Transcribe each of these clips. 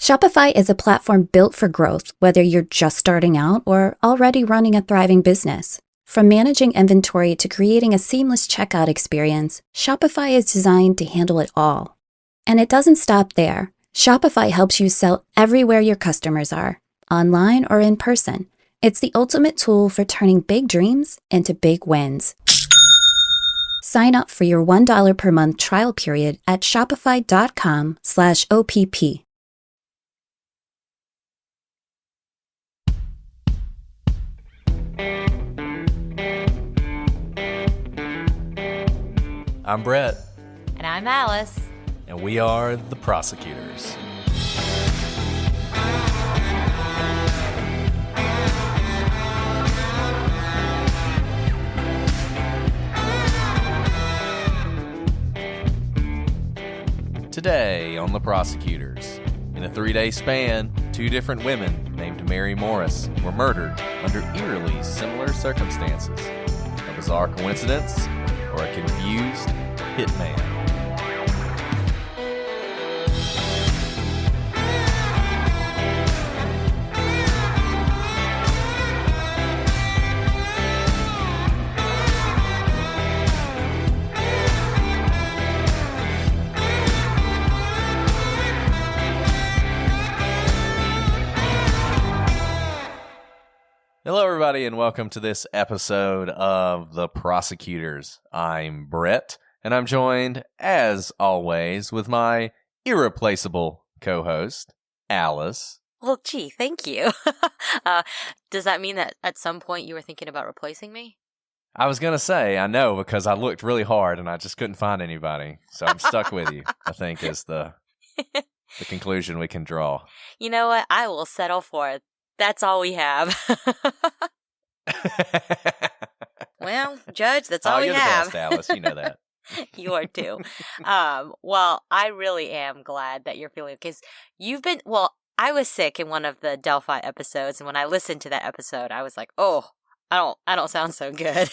Shopify is a platform built for growth, whether you're just starting out or already running a thriving business. From managing inventory to creating a seamless checkout experience, Shopify is designed to handle it all. And it doesn't stop there. Shopify helps you sell everywhere your customers are, online or in person. It's the ultimate tool for turning big dreams into big wins. Sign up for your $1 per month trial period at shopify.com/OPP. I'm Brett. And I'm Alice. And we are the Prosecutors. Today on the Prosecutors, in a 3-day span, 2 different women named Mary Morris were murdered under eerily similar circumstances. A bizarre coincidence or a confused hitman? Hello, everybody, and welcome to this episode of The Prosecutors. I'm Brett, and I'm joined, as always, with my irreplaceable co-host, Alice. Well, gee, thank you. Does that mean that at some point you were thinking about replacing me? I was going to say, I know, because I looked really hard, and I just couldn't find anybody. So I'm stuck with you, I think, is the conclusion we can draw. You know what? I will settle for it. That's all we have. Well, Judge, that's all we have. You're the best, Alice. You know that. You are too. Well, I really am glad that you're feeling because I was sick in one of the Delphi episodes, and when I listened to that episode, I was like, oh, I don't sound so good.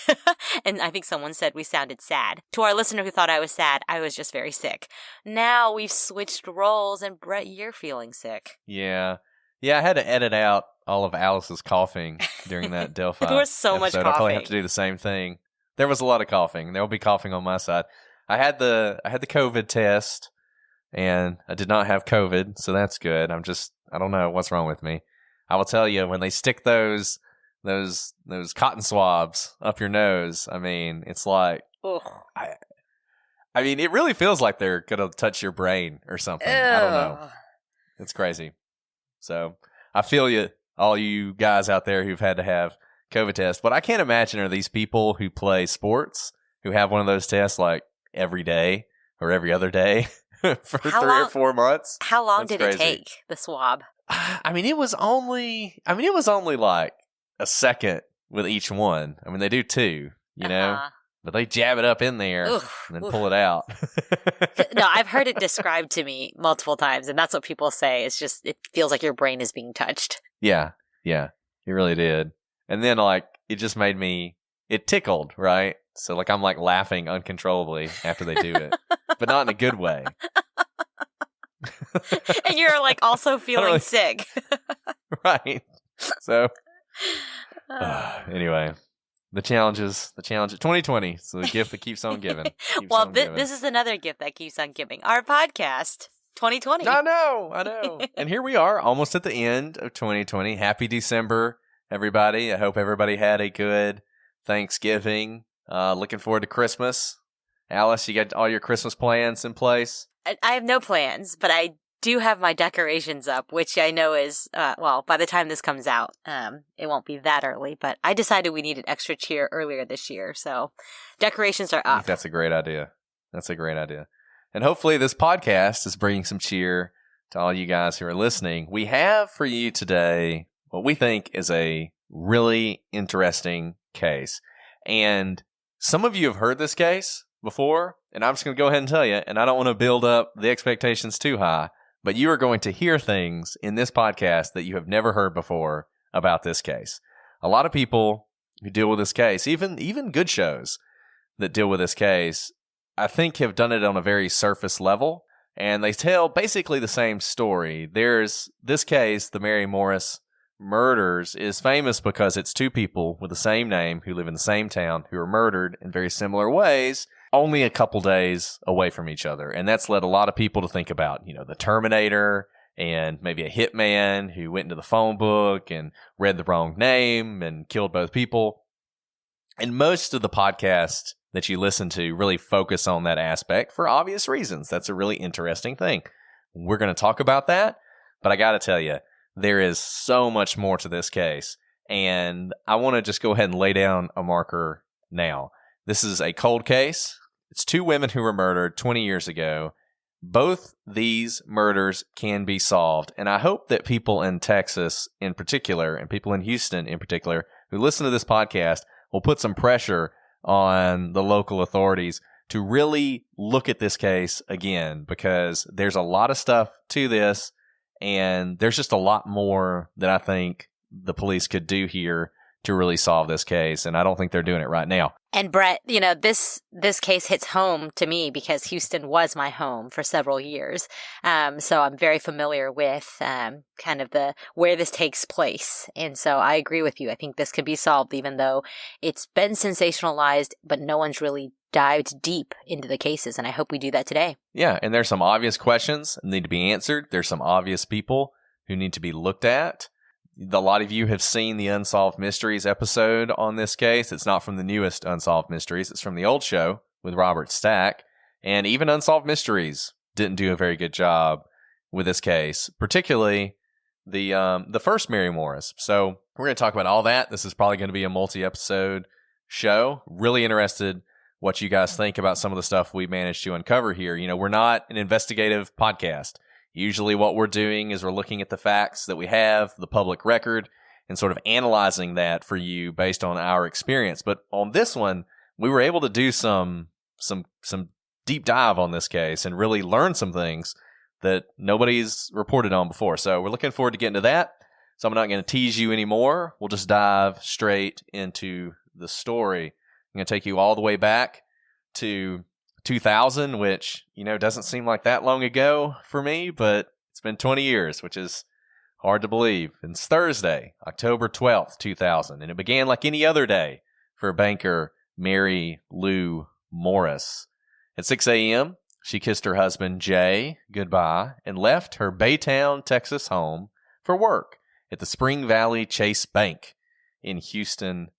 And I think someone said we sounded sad. To our listener who thought I was sad, I was just very sick. Now we've switched roles, and Brett, you're feeling sick. Yeah, I had to edit out all of Alice's coughing during that Delphi There was so much episode. coughing. I'll probably have to do the same thing. There was a lot of coughing. There will be coughing on my side. I had the COVID test, and I did not have COVID, so that's good. I don't know what's wrong with me. I will tell you, when they stick those cotton swabs up your nose, I mean, it's like, I mean, it really feels like they're gonna touch your brain or something. I don't know. It's crazy. So I feel you, all you guys out there who've had to have COVID tests. What I can't imagine are these people who play sports who have one of those tests like every day or every other day for 3 or 4 months. How long That's did crazy. it take, the swab? I mean, it was only like a second with each one. I mean, they do 2, you know, but they jab it up in there and then pull it out. No, I've heard it described to me multiple times, and that's what people say. It's just, it feels like your brain is being touched. Yeah, it really did. And then, like, it just made me, it tickled, right? So, like, I'm, like, laughing uncontrollably after they do it, but not in a good way. And you're, like, also feeling sick. Right. So, anyway. The challenges, 2020. So the gift that keeps on giving. This is another gift that keeps on giving. Our podcast, 2020. I know. And here we are, almost at the end of 2020. Happy December, everybody. I hope everybody had a good Thanksgiving. Looking forward to Christmas. Alice, you got all your Christmas plans in place? I have no plans, but I do have my decorations up, which I know is, by the time this comes out, it won't be that early, but I decided we needed extra cheer earlier this year, so decorations are up. I think that's a great idea. And hopefully this podcast is bringing some cheer to all you guys who are listening. We have for you today what we think is a really interesting case. And some of you have heard this case before, and I'm just going to go ahead and tell you, and I don't want to build up the expectations too high, but you are going to hear things in this podcast that you have never heard before about this case. A lot of people who deal with this case, even good shows that deal with this case, I think have done it on a very surface level And they tell basically the same story. There's this case, the Mary Morris murders, is famous because it's two people with the same name who live in the same town who are murdered in very similar ways, only a couple days away from each other. And that's led a lot of people to think about, the Terminator and maybe a hitman who went into the phone book and read the wrong name and killed both people. And most of the podcasts that you listen to really focus on that aspect for obvious reasons. That's a really interesting thing. We're going to talk about that, but I got to tell you, there is so much more to this case. And I want to just go ahead and lay down a marker now. This is a cold case. It's two women who were murdered 20 years ago. Both these murders can be solved. And I hope that people in Texas in particular, and people in Houston in particular, who listen to this podcast will put some pressure on the local authorities to really look at this case again, because there's a lot of stuff to this, and there's just a lot more that I think the police could do here to really solve this case, and I don't think they're doing it right now. And Brett, this case hits home to me because Houston was my home for several years. So I'm very familiar with kind of where this takes place. And so I agree with you. I think this can be solved, even though it's been sensationalized, but no one's really dived deep into the cases. And I hope we do that today. Yeah, and there's some obvious questions that need to be answered. There's some obvious people who need to be looked at. A lot of you have seen the Unsolved Mysteries episode on this case. It's not from the newest Unsolved Mysteries. It's from the old show with Robert Stack. And even Unsolved Mysteries didn't do a very good job with this case, particularly the first Mary Morris. So we're going to talk about all that. This is probably going to be a multi-episode show. Really interested what you guys think about some of the stuff we managed to uncover here. We're not an investigative podcast. Usually what we're doing is we're looking at the facts that we have, the public record, and sort of analyzing that for you based on our experience. But on this one, we were able to do some deep dive on this case and really learn some things that nobody's reported on before. So we're looking forward to getting to that. So I'm not going to tease you anymore. We'll just dive straight into the story. I'm going to take you all the way back to 2000, which, doesn't seem like that long ago for me, but it's been 20 years, which is hard to believe. It's Thursday, October 12th, 2000, and it began like any other day for banker Mary Lou Morris. At 6 a.m., she kissed her husband, Jay, goodbye, and left her Baytown, Texas home for work at the Spring Valley Chase Bank in Houston,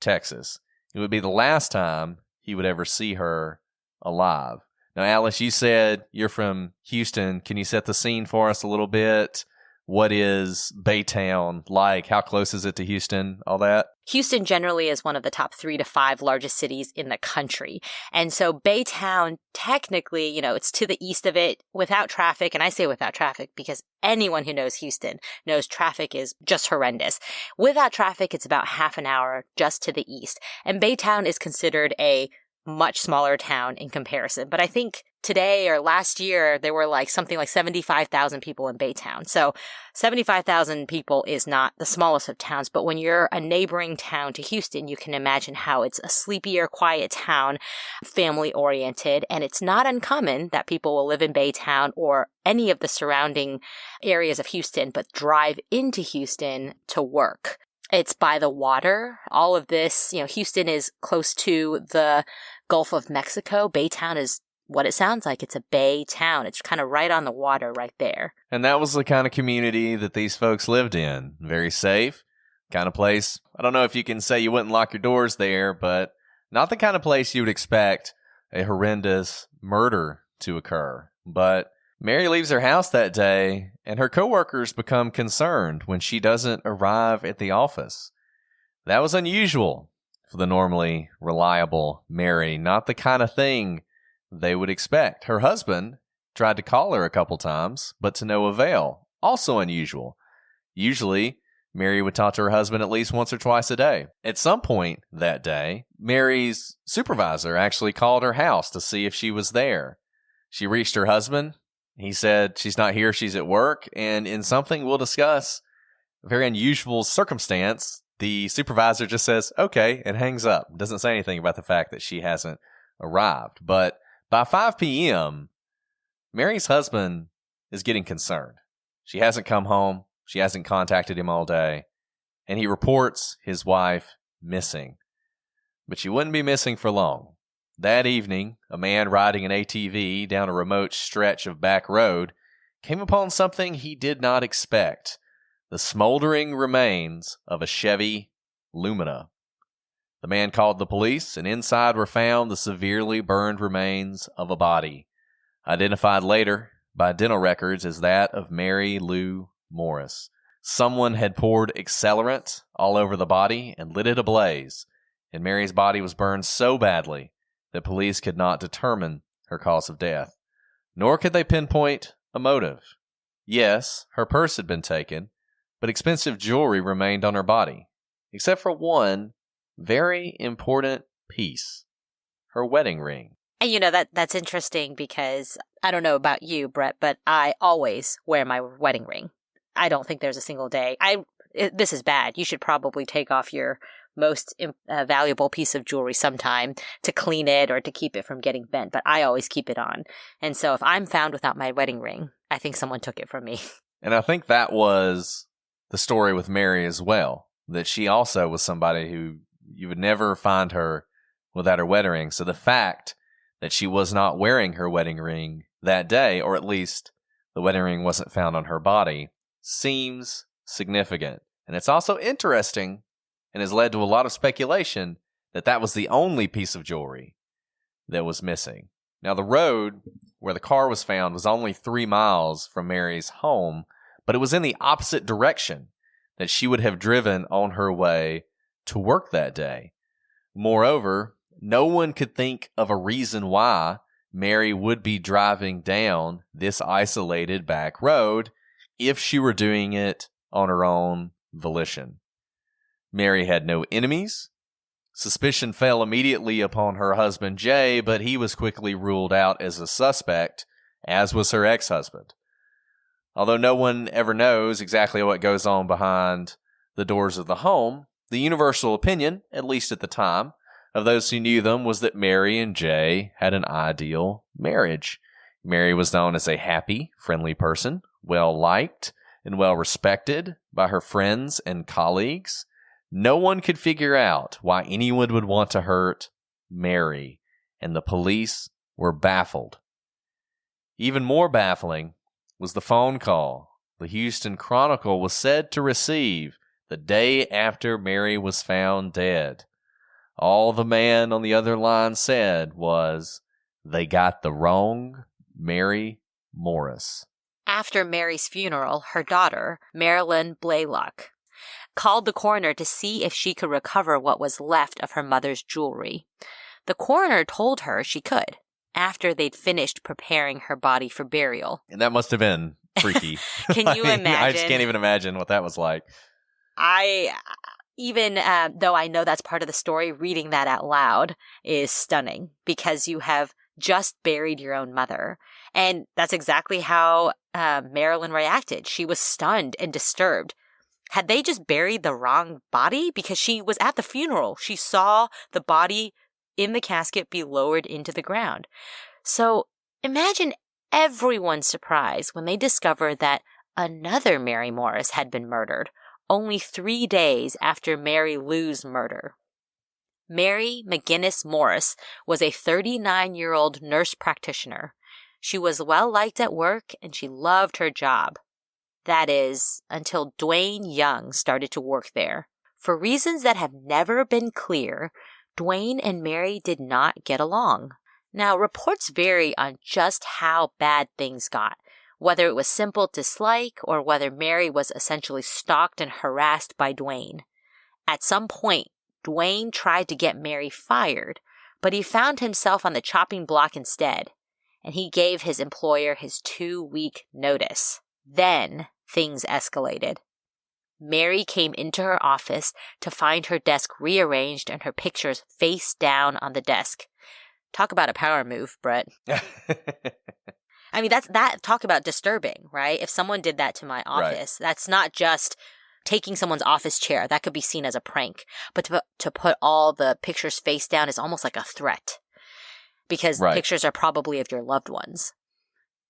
Texas. It would be the last time he would ever see her alive. Now, Alice, you said you're from Houston. Can you set the scene for us a little bit? What is Baytown like? How close is it to Houston? All that? Houston generally is one of the top 3 to 5 largest cities in the country. And so Baytown, technically, it's to the east of it without traffic. And I say without traffic because anyone who knows Houston knows traffic is just horrendous. Without traffic, it's about half an hour just to the east. And Baytown is considered a much smaller town in comparison. But I think today or last year, there were something like 75,000 people in Baytown. So 75,000 people is not the smallest of towns, but when you're a neighboring town to Houston, you can imagine how it's a sleepier, quiet town, family-oriented, and it's not uncommon that people will live in Baytown or any of the surrounding areas of Houston, but drive into Houston to work. It's by the water. All of this, Houston is close to the Gulf of Mexico. Baytown is what it sounds like. It's a bay town. It's kind of right on the water right there. And that was the kind of community that these folks lived in. Very safe kind of place. I don't know if you can say you wouldn't lock your doors there, but not the kind of place you would expect a horrendous murder to occur. But Mary leaves her house that day, and her coworkers become concerned when she doesn't arrive at the office. That was unusual for the normally reliable Mary, not the kind of thing they would expect. Her husband tried to call her a couple times, but to no avail. Also unusual. Usually, Mary would talk to her husband at least once or twice a day. At some point that day, Mary's supervisor actually called her house to see if she was there. She reached her husband. He said she's not here, she's at work, and in something we'll discuss, a very unusual circumstance, the supervisor just says, okay, and hangs up. Doesn't say anything about the fact that she hasn't arrived. But by 5 p.m., Mary's husband is getting concerned. She hasn't come home. She hasn't contacted him all day. And he reports his wife missing. But she wouldn't be missing for long. That evening, a man riding an ATV down a remote stretch of back road came upon something he did not expect: the smoldering remains of a Chevy Lumina. The man called the police, and inside were found the severely burned remains of a body, identified later by dental records as that of Mary Lou Morris. Someone had poured accelerant all over the body and lit it ablaze, and Mary's body was burned so badly that police could not determine her cause of death, nor could they pinpoint a motive. Yes, her purse had been taken, but expensive jewelry remained on her body, except for one very important piece: her wedding ring. And that's interesting because I don't know about you, Brett, but I always wear my wedding ring. I don't think there's a single day. This is bad. You should probably take off your most valuable piece of jewelry sometime to clean it or to keep it from getting bent, but I always keep it on. And so if I'm found without my wedding ring, I think someone took it from me. And I think that was the story with Mary as well, that she also was somebody who you would never find her without her wedding ring. So the fact that she was not wearing her wedding ring that day, or at least the wedding ring wasn't found on her body, seems significant. And it's also interesting and has led to a lot of speculation that that was the only piece of jewelry that was missing. Now, the road where the car was found was only 3 miles from Mary's home, but it was in the opposite direction that she would have driven on her way to work that day. Moreover, no one could think of a reason why Mary would be driving down this isolated back road if she were doing it on her own volition. Mary had no enemies. Suspicion fell immediately upon her husband Jay, but he was quickly ruled out as a suspect, as was her ex-husband. Although no one ever knows exactly what goes on behind the doors of the home, the universal opinion, at least at the time, of those who knew them was that Mary and Jay had an ideal marriage. Mary was known as a happy, friendly person, well-liked and well-respected by her friends and colleagues. No one could figure out why anyone would want to hurt Mary, and the police were baffled. Even more baffling was the phone call the Houston Chronicle was said to receive the day after Mary was found dead. All the man on the other line said was, "They got the wrong Mary Morris." After Mary's funeral, her daughter, Marilyn Blaylock, called the coroner to see if she could recover what was left of her mother's jewelry. The coroner told her she could, after they'd finished preparing her body for burial. And that must have been freaky. Can you imagine? I just can't even imagine what that was like. Even though I know that's part of the story, reading that out loud is stunning because you have just buried your own mother. And that's exactly how Marilyn reacted. She was stunned and disturbed. Had they just buried the wrong body? Because she was at the funeral. She saw the body in the casket be lowered into the ground. So imagine everyone's surprise when they discovered that another Mary Morris had been murdered only 3 days after Mary Lou's murder. Mary McGinnis Morris was a 39-year-old nurse practitioner. She was well-liked at work and she loved her job. That is, until Dwayne Young started to work there. For reasons that have never been clear, Dwayne and Mary did not get along. Now, reports vary on just how bad things got, whether it was simple dislike or whether Mary was essentially stalked and harassed by Dwayne. At some point, Dwayne tried to get Mary fired, but he found himself on the chopping block instead, and he gave his employer his 2-week notice. Then things escalated. Mary came into her office to find her desk rearranged and her pictures face down on the desk. Talk about a power move, Brett. I mean, talk about disturbing, right? If someone did that to my office, right. That's not just taking someone's office chair. That could be seen as a prank. But to put all the pictures face down is almost like a threat because the pictures are probably of your loved ones.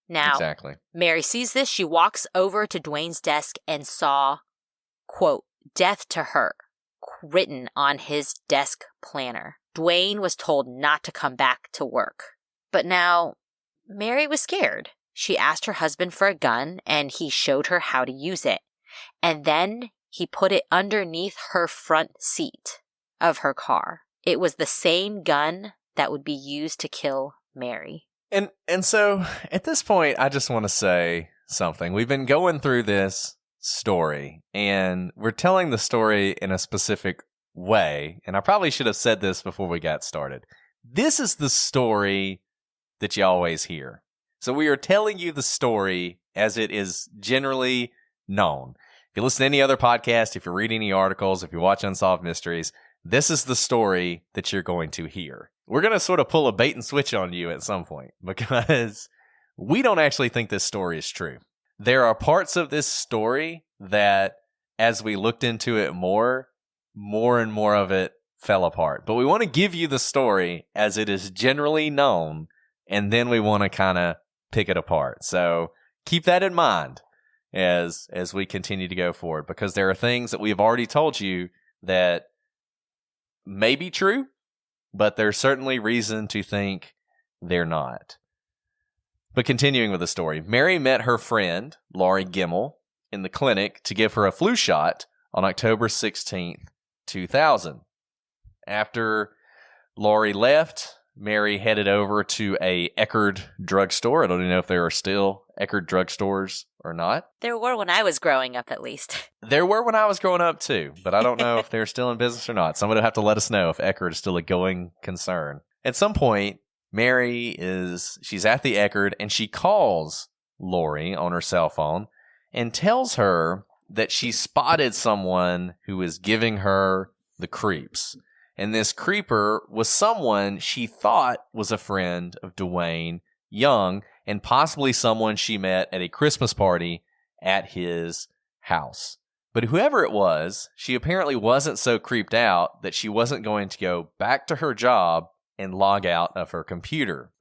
Now, Exactly. Mary sees this. She walks over to Dwayne's desk and saw, quote, "Death to her," written on his desk planner. Dwayne was told not to come back to work. But now, Mary was scared. She asked her husband for a gun, and he showed her how to use it. And then he put it underneath her front seat of her car. It was the same gun that would be used to kill Mary. And so at this point, I just want to say something. We've been going through this story, and we're telling the story in a specific way. And I probably should have said this before we got started. This is the story that you always hear. So we are telling you the story as it is generally known. If you listen to any other podcast, if you read any articles, if you watch Unsolved Mysteries, this is the story that you're going to hear. We're going to sort of pull a bait and switch on you at some point because we don't actually think this story is true. There are parts of this story that, as we looked into it more and more of it fell apart. But we want to give you the story as it is generally known, and then we want to kind of pick it apart. So keep that in mind as we continue to go forward, because there are things that we have already told you that may be true, but there's certainly reason to think they're not. But continuing with the story, Mary met her friend, Laurie Gimmel, in the clinic to give her a flu shot on October 16th, 2000. After Laurie left, Mary headed over to a Eckerd drugstore. I don't even know if there are still Eckerd drugstores or not. There were when I was growing up, at least. There were when I was growing up, too, but I don't know if they're still in business or not. Somebody will have to let us know if Eckerd is still a going concern. At some point, she's at the Eckerd, and she calls Laurie on her cell phone and tells her that she spotted someone who is giving her the creeps. And this creeper was someone she thought was a friend of Dwayne Young, and possibly someone she met at a Christmas party at his house. But whoever it was, she apparently wasn't so creeped out that she wasn't going to go back to her job and log out of her computer.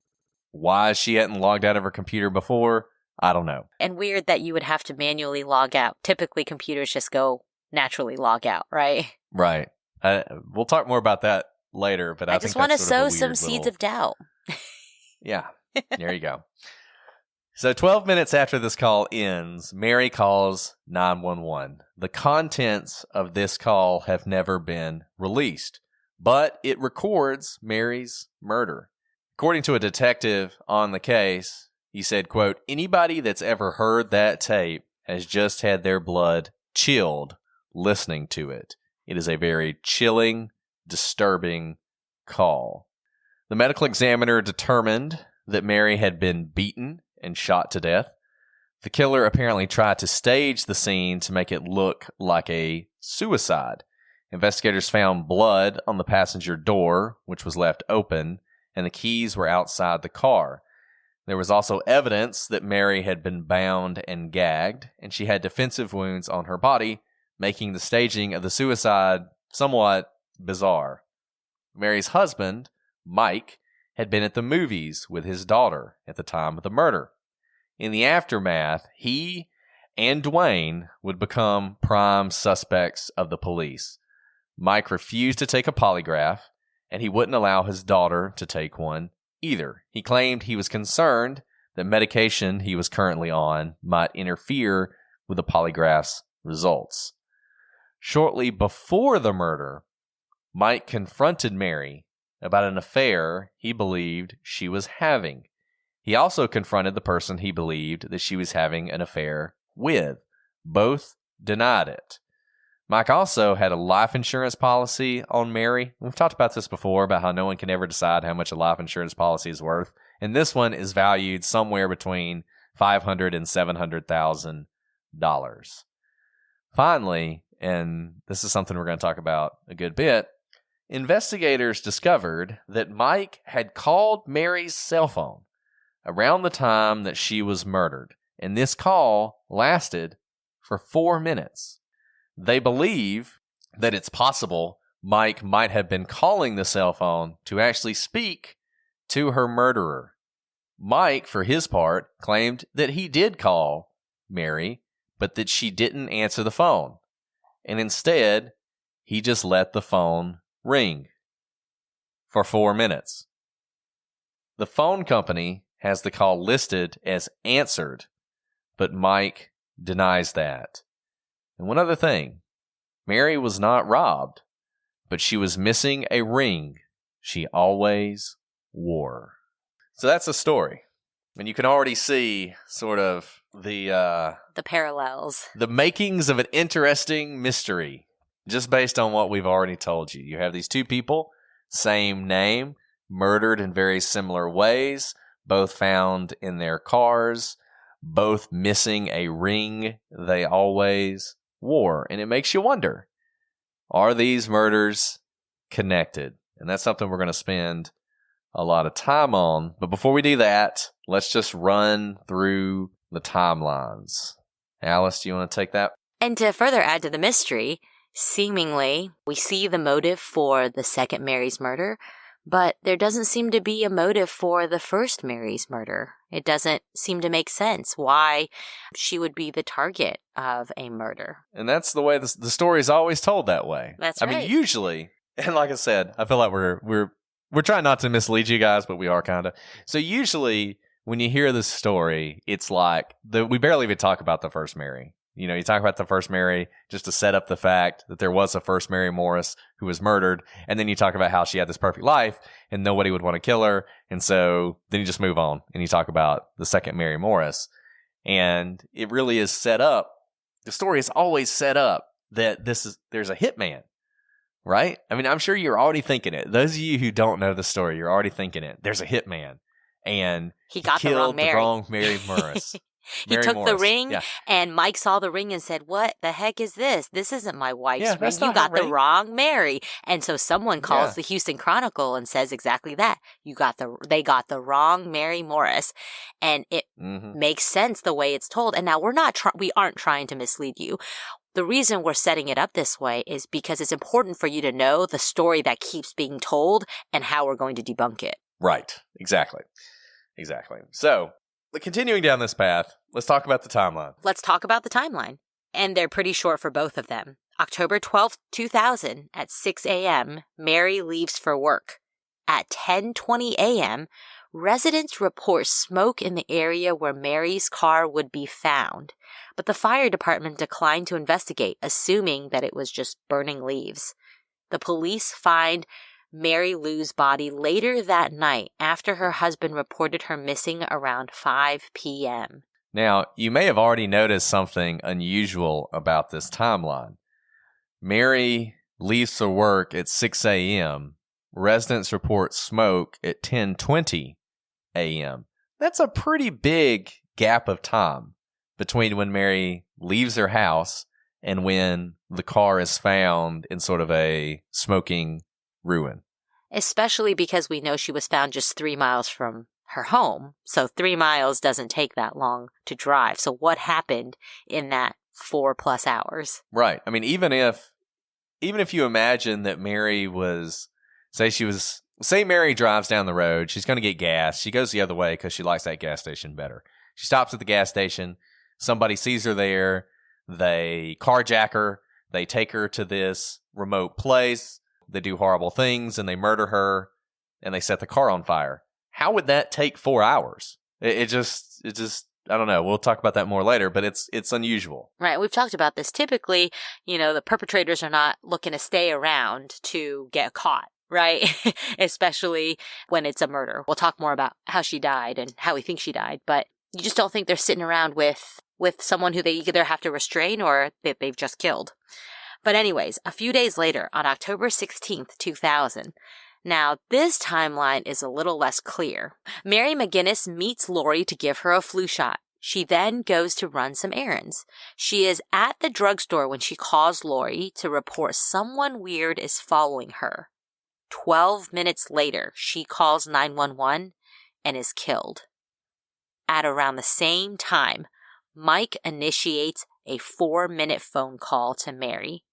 Why she hadn't logged out of her computer before, I don't know. And weird that you would have to manually log out. Typically, computers just go naturally log out, right? Right. We'll talk more about that later, but I just think want to that's sort of a sow some weird seeds little... of doubt. Yeah, there you go. So 12 minutes after this call ends, Mary calls 911. The contents of this call have never been released, but it records Mary's murder. According to a detective on the case, he said, quote, "Anybody that's ever heard that tape has just had their blood chilled listening to it. It is a very chilling, disturbing call." The medical examiner determined that Mary had been beaten and shot to death. The killer apparently tried to stage the scene to make it look like a suicide. Investigators found blood on the passenger door, which was left open, and the keys were outside the car. There was also evidence that Mary had been bound and gagged, and she had defensive wounds on her body, making the staging of the suicide somewhat bizarre. Mary's husband, Mike, had been at the movies with his daughter at the time of the murder. In the aftermath, he and Dwayne would become prime suspects of the police. Mike refused to take a polygraph, and he wouldn't allow his daughter to take one either. He claimed he was concerned that medication he was currently on might interfere with the polygraph's results. Shortly before the murder, Mike confronted Mary about an affair he believed she was having. He also confronted the person he believed that she was having an affair with. Both denied it. Mike also had a life insurance policy on Mary. We've talked about this before, about how no one can ever decide how much a life insurance policy is worth. And this one is valued somewhere between $500,000 and $700,000. Finally, and this is something we're going to talk about a good bit, investigators discovered that Mike had called Mary's cell phone around the time that she was murdered, and this call lasted for 4 minutes. They believe that it's possible Mike might have been calling the cell phone to actually speak to her murderer. Mike, for his part, claimed that he did call Mary, but that she didn't answer the phone. And instead, he just let the phone ring for 4 minutes. The phone company has the call listed as answered, but Mike denies that. And one other thing, Mary was not robbed, but she was missing a ring she always wore. So that's the story. And you can already see sort of the parallels. The makings of an interesting mystery, just based on what we've already told you. You have these two people, same name, murdered in very similar ways, both found in their cars, both missing a ring they always wore. And it makes you wonder, are these murders connected? And that's something we're going to spend a lot of time on. But before we do that, let's just run through the timelines. Alice, do you want to take that? And to further add to the mystery, seemingly we see the motive for the second Mary's murder, but there doesn't seem to be a motive for the first Mary's murder. It doesn't seem to make sense why she would be the target of a murder. And that's the way the story is always told that way. That's right. I mean, usually, and like I said, I feel like we're trying not to mislead you guys, but we are kind of. So usually when you hear this story, it's like we barely even talk about the first Mary. You know, you talk about the first Mary just to set up the fact that there was a first Mary Morris who was murdered. And then you talk about how she had this perfect life and nobody would want to kill her. And so then you just move on and you talk about the second Mary Morris. And it really is set up. The story is always set up that there's a hitman, right? I mean, I'm sure you're already thinking it. Those of you who don't know the story, you're already thinking it. There's a hitman. And he got killed the wrong Mary Morris. He Mary took Morris. the ring, yeah. And Mike saw the ring and said, "What the heck is this? This isn't my wife's ring. You got the ring. wrong Mary." And so someone calls the Houston Chronicle and says exactly that. They got the wrong Mary Morris. And it makes sense the way it's told. And now we aren't trying to mislead you. The reason we're setting it up this way is because it's important for you to know the story that keeps being told and how we're going to debunk it. Right. Exactly. So, continuing down this path, let's talk about the timeline. Let's talk about the timeline. And they're pretty short for both of them. October 12th, 2000 at 6 a.m., Mary leaves for work. At 10:20 a.m., residents report smoke in the area where Mary's car would be found. But the fire department declined to investigate, assuming that it was just burning leaves. The police find Mary Lou's body later that night after her husband reported her missing around 5 p.m. Now, you may have already noticed something unusual about this timeline. Mary leaves for work at 6 a.m. Residents report smoke at 10:20 a.m. That's a pretty big gap of time between when Mary leaves her house and when the car is found in sort of a smoking ruin. Especially because we know she was found just 3 miles from her home. So 3 miles doesn't take that long to drive. So what happened in that 4+ hours? Right. I mean, even if you imagine that Mary was, say Mary drives down the road, she's going to get gas. She goes the other way because she likes that gas station better. She stops at the gas station. Somebody sees her there. They carjack her. They take her to this remote place. They do horrible things and they murder her and they set the car on fire. How would that take 4 hours? It just, I don't know. We'll talk about that more later, but it's unusual. Right. We've talked about this. Typically, the perpetrators are not looking to stay around to get caught, right? Especially when it's a murder. We'll talk more about how she died and how we think she died, but you just don't think they're sitting around with someone who they either have to restrain or that they've just killed. But anyways, a few days later, on October 16th, 2000, now this timeline is a little less clear. Mary McGinnis meets Lori to give her a flu shot. She then goes to run some errands. She is at the drugstore when she calls Lori to report someone weird is following her. 12 minutes later, she calls 911 and is killed. At around the same time, Mike initiates a 4-minute phone call to Mary.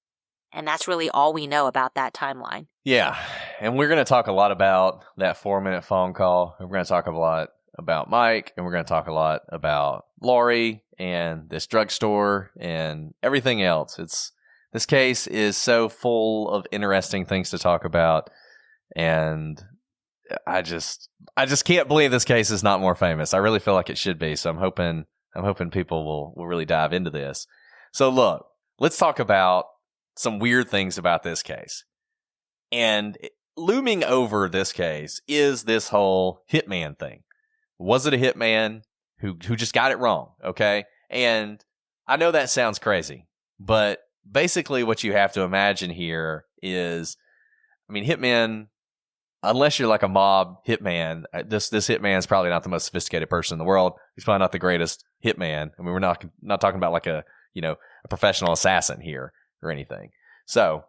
And that's really all we know about that timeline. Yeah. And we're going to talk a lot about that 4-minute phone call. We're going to talk a lot about Mike, and we're going to talk a lot about Lori and this drugstore and everything else. This case is so full of interesting things to talk about, and I just can't believe this case is not more famous. I really feel like it should be. So I'm hoping people will really dive into this. So look, let's talk about some weird things about this case. And looming over this case is this whole hitman thing. Was it a hitman who just got it wrong? Okay. And I know that sounds crazy, but basically what you have to imagine here is, I mean, hitmen, unless you're like a mob hitman, this hitman is probably not the most sophisticated person in the world. He's probably not the greatest hitman. I mean, we're not talking about like a professional assassin here or anything. So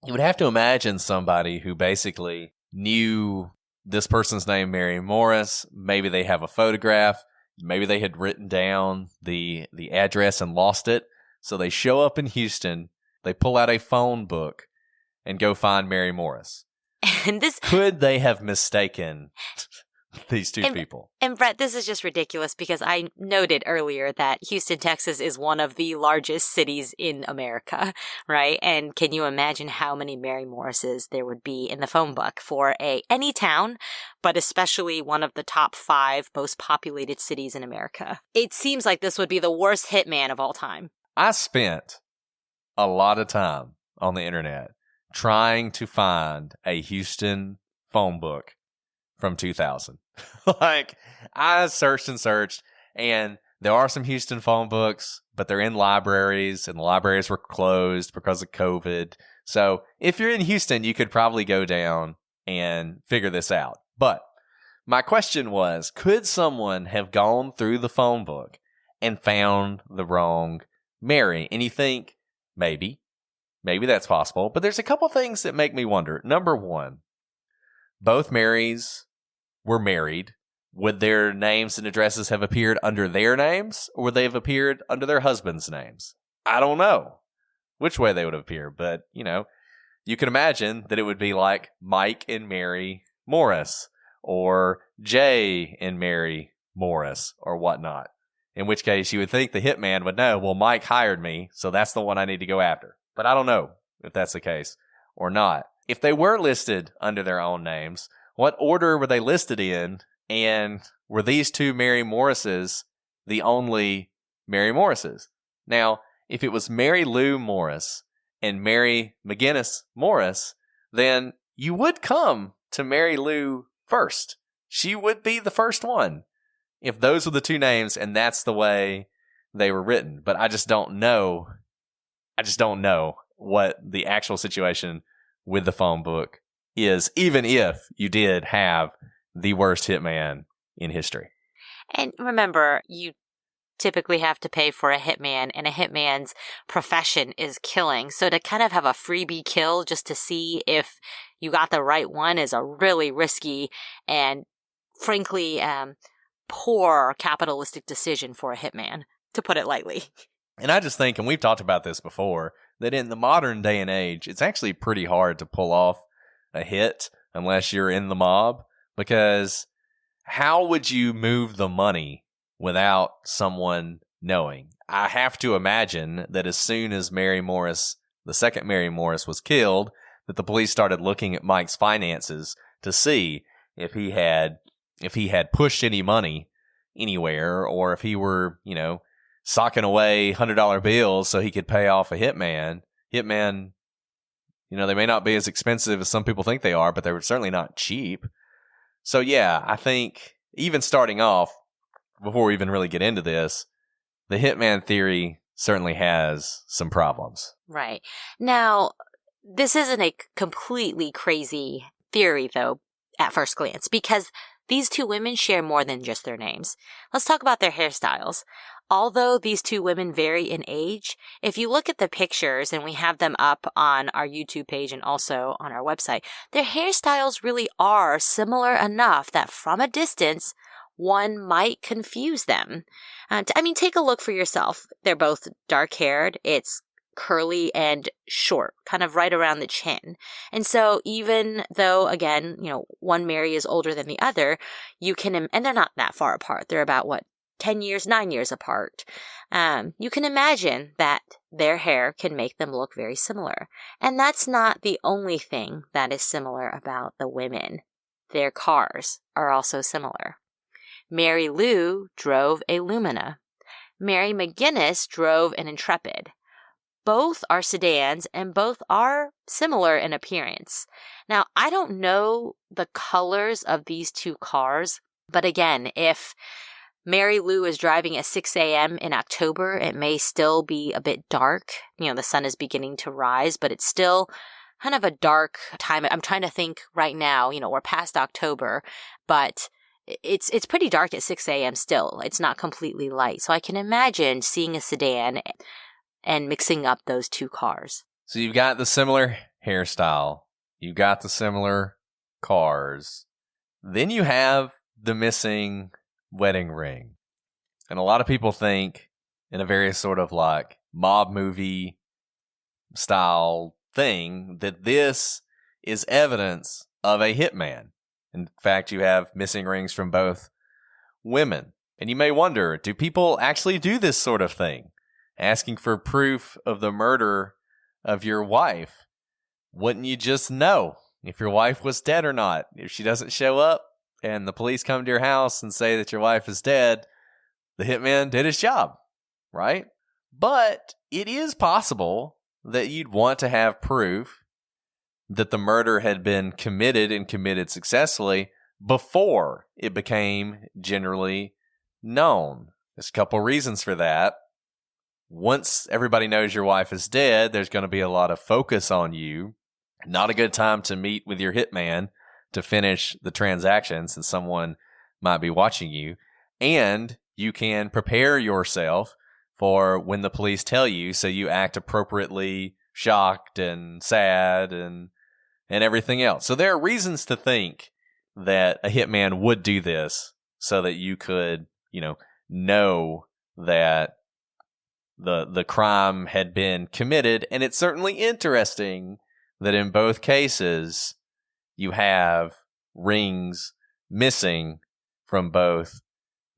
you would have to imagine somebody who basically knew this person's name, Mary Morris. Maybe they have a photograph. Maybe they had written down the address and lost it. So they show up in Houston. They pull out a phone book and go find Mary Morris. And could they have mistaken these two people? And Brett, this is just ridiculous because I noted earlier that Houston, Texas is one of the largest cities in America, right? And can you imagine how many Mary Morrises there would be in the phone book for any town, but especially one of the top 5 most populated cities in America? It seems like this would be the worst hitman of all time. I spent a lot of time on the internet trying to find a Houston phone book from 2000. Like, I searched and searched, and there are some Houston phone books, but they're in libraries, and the libraries were closed because of COVID. So if you're in Houston, you could probably go down and figure this out. But my question was, could someone have gone through the phone book and found the wrong Mary? And you think, maybe that's possible. But there's a couple things that make me wonder. Number one, both Marys were married. Would their names and addresses have appeared under their names, or would they have appeared under their husbands' names? I don't know which way they would have appeared, but, you can imagine that it would be like Mike and Mary Morris, or Jay and Mary Morris, or whatnot. In which case, you would think the hitman would know, well, Mike hired me, so that's the one I need to go after. But I don't know if that's the case or not. If they were listed under their own names, what order were they listed in? And were these two Mary Morrises the only Mary Morrises? Now, if it was Mary Lou Morris and Mary McGinnis Morris, then you would come to Mary Lou first. She would be the first one if those were the two names and that's the way they were written. But I just don't know. What the actual situation with the phone book is, even if you did have the worst hitman in history. And remember, you typically have to pay for a hitman, and a hitman's profession is killing. So to kind of have a freebie kill just to see if you got the right one is a really risky and frankly poor capitalistic decision for a hitman, to put it lightly. And I just think, and we've talked about this before, that in the modern day and age, it's actually pretty hard to pull off a hit unless you're in the mob, because how would you move the money without someone knowing? I have to imagine that as soon as Mary Morris, the second Mary Morris, was killed, that the police started looking at Mike's finances to see if he had pushed any money anywhere, or if he were, socking away $100 bills so he could pay off a hitman. Hitman, they may not be as expensive as some people think they are, but they were certainly not cheap. So yeah, I think even starting off, before we even really get into this, the hitman theory certainly has some problems. Right. Now, this isn't a completely crazy theory, though, at first glance, because these two women share more than just their names. Let's talk about their hairstyles. Although these two women vary in age, if you look at the pictures, and we have them up on our YouTube page and also on our website, their hairstyles really are similar enough that from a distance, one might confuse them. Take a look for yourself. They're both dark-haired. It's curly and short, kind of right around the chin. And so even though, again, one Mary is older than the other, and they're not that far apart. They're about 10 years, 9 years apart. You can imagine that their hair can make them look very similar. And that's not the only thing that is similar about the women. Their cars are also similar. Mary Lou drove a Lumina. Mary McGinnis drove an Intrepid. Both are sedans and both are similar in appearance. Now, I don't know the colors of these two cars, but again, if Mary Lou is driving at 6 a.m. in October, it may still be a bit dark. The sun is beginning to rise, but it's still kind of a dark time. I'm trying to think right now, we're past October, but it's pretty dark at 6 a.m. still. It's not completely light. So I can imagine seeing a sedan and mixing up those two cars. So you've got the similar hairstyle. You've got the similar cars. Then you have the missing wedding ring. And a lot of people think in a very sort of like mob movie style thing that this is evidence of a hitman. In fact, you have missing rings from both women. And you may wonder, do people actually do this sort of thing? Asking for proof of the murder of your wife. Wouldn't you just know if your wife was dead or not? If she doesn't show up and the police come to your house and say that your wife is dead, the hitman did his job, right? But it is possible that you'd want to have proof that the murder had been committed and committed successfully before it became generally known. There's a couple reasons for that. Once everybody knows your wife is dead, there's going to be a lot of focus on you. Not a good time to meet with your hitman to finish the transaction since someone might be watching you. And you can prepare yourself for when the police tell you, so you act appropriately shocked and sad and everything else. So there are reasons to think that a hitman would do this so that you could, know that the crime had been committed. And it's certainly interesting that in both cases you have rings missing from both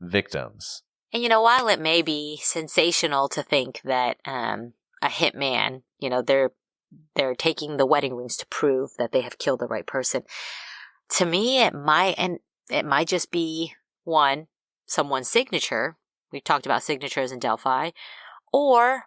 victims. And while it may be sensational to think that a hitman, they're taking the wedding rings to prove that they have killed the right person, to me it might just be someone's signature. We've talked about signatures in Delphi. Or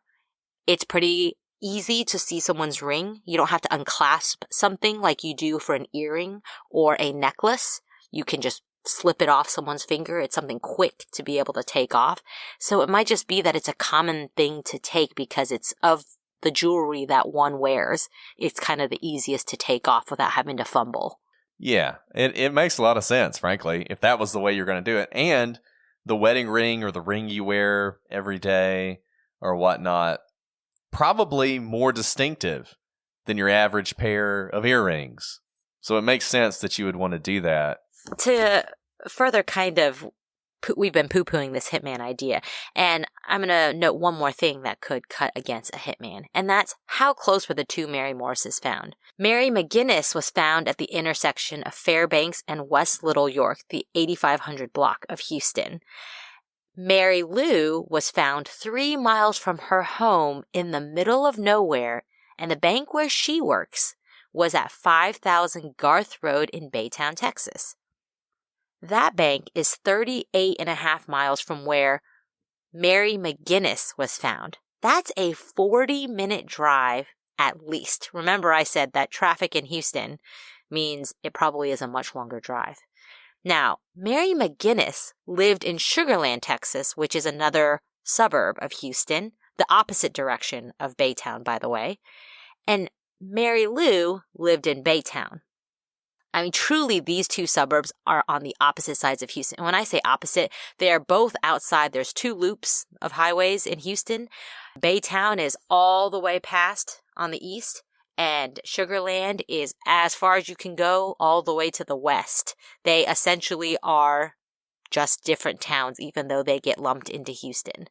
it's pretty easy to see someone's ring. You don't have to unclasp something like you do for an earring or a necklace. You can just slip it off someone's finger. It's something quick to be able to take off. So it might just be that it's a common thing to take because it's of the jewelry that one wears. It's kind of the easiest to take off without having to fumble. Yeah, it makes a lot of sense, frankly, if that was the way you're going to do it. And the wedding ring or the ring you wear every day or whatnot, probably more distinctive than your average pair of earrings. So it makes sense that you would want to do that. To further we've been poo-pooing this hitman idea, and I'm going to note one more thing that could cut against a hitman, and that's how close were the two Mary Morrises found. Mary McGinnis was found at the intersection of Fairbanks and West Little York, the 8500 block of Houston. Mary Lou was found 3 miles from her home in the middle of nowhere, and the bank where she works was at 5000 Garth Road in Baytown, Texas. That bank is 38.5 miles from where Mary McGinnis was found. That's a 40-minute drive at least. Remember, I said that traffic in Houston means it probably is a much longer drive. Now, Mary McGinnis lived in Sugar Land, Texas, which is another suburb of Houston, the opposite direction of Baytown, by the way. And Mary Lou lived in Baytown. I mean, truly, these two suburbs are on the opposite sides of Houston. And when I say opposite, they are both outside. There's 2 loops of highways in Houston. Baytown is all the way past on the east, and Sugar Land is as far as you can go all the way to the west. They essentially are just different towns, even though they get lumped into Houston.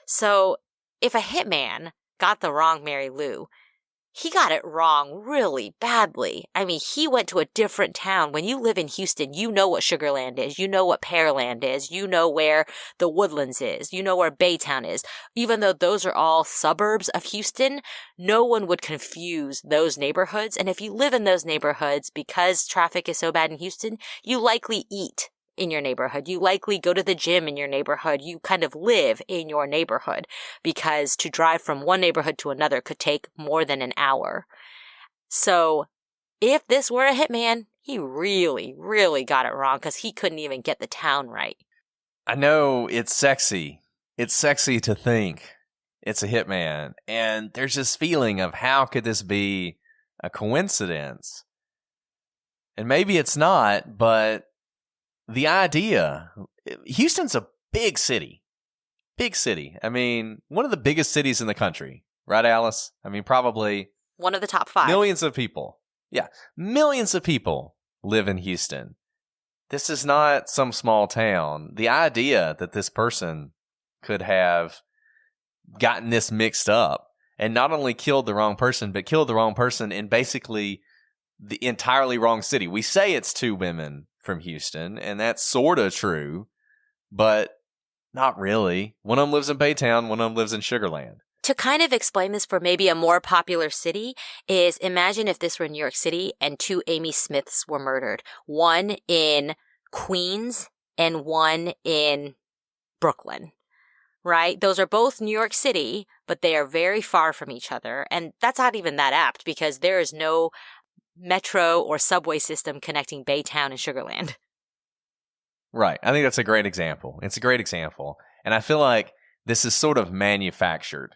So if a hitman got the wrong Mary Lou. He got it wrong really badly. I mean, he went to a different town. When you live in Houston, you know what Sugarland is. You know what Pearland is. You know where the Woodlands is. You know where Baytown is. Even though those are all suburbs of Houston, no one would confuse those neighborhoods. And if you live in those neighborhoods, because traffic is so bad in Houston, you likely eat in your neighborhood. You likely go to the gym in your neighborhood. You kind of live in your neighborhood, because to drive from one neighborhood to another could take more than an hour. So if this were a hitman, he really, really got it wrong, because he couldn't even get the town right. I know it's sexy. It's sexy to think it's a hitman. And there's this feeling of, how could this be a coincidence? And maybe it's not, but the idea, Houston's a big city. Big city. I mean, one of the biggest cities in the country, right, Alice? I mean, probably one of the top 5. Millions of people. Yeah, millions of people live in Houston. This is not some small town. The idea that this person could have gotten this mixed up and not only killed the wrong person, but killed the wrong person in basically the entirely wrong city. We say it's 2 women from Houston, and that's sort of true, but not really. One of them lives in Baytown, one of them lives in Sugarland. To kind of explain this for maybe a more popular city is, imagine if this were New York City and 2 Amy Smiths were murdered. One in Queens and one in Brooklyn, right? Those are both New York City, but they are very far from each other. And that's not even that apt, because there is no metro or subway system connecting Baytown and Sugarland. Right. I think that's a great example. It's a great example. And I feel like this is sort of manufactured.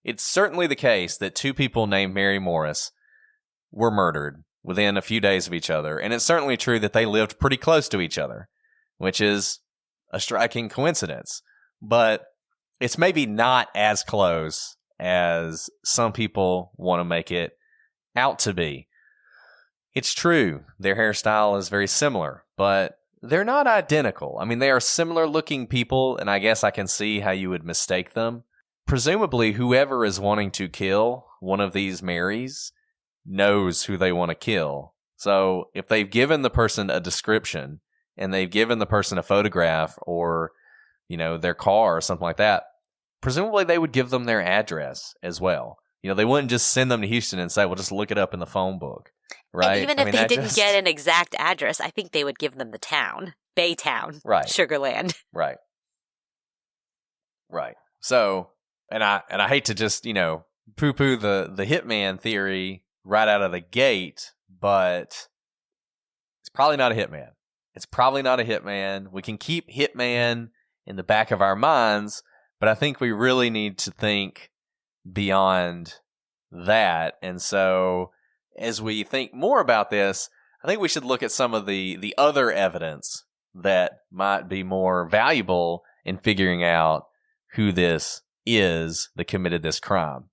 It's certainly the case that 2 people named Mary Morris were murdered within a few days of each other. And it's certainly true that they lived pretty close to each other, which is a striking coincidence. But it's maybe not as close as some people want to make it out to be. It's true, their hairstyle is very similar, but they're not identical. I mean, they are similar looking people, and I guess I can see how you would mistake them. Presumably, whoever is wanting to kill one of these Marys knows who they want to kill. So if they've given the person a description and they've given the person a photograph or, their car or something like that, presumably they would give them their address as well. They wouldn't just send them to Houston and say, well, just look it up in the phone book. Right. And even if they didn't get an exact address, I think they would give them the town. Baytown. Right. Sugarland. Right. Right. So, and I hate to just, poo-poo the hitman theory right out of the gate, but it's probably not a hitman. It's probably not a hitman. We can keep hitman in the back of our minds, but I think we really need to think beyond that. And so, as we think more about this, I think we should look at some of the other evidence that might be more valuable in figuring out who this is that committed this crime.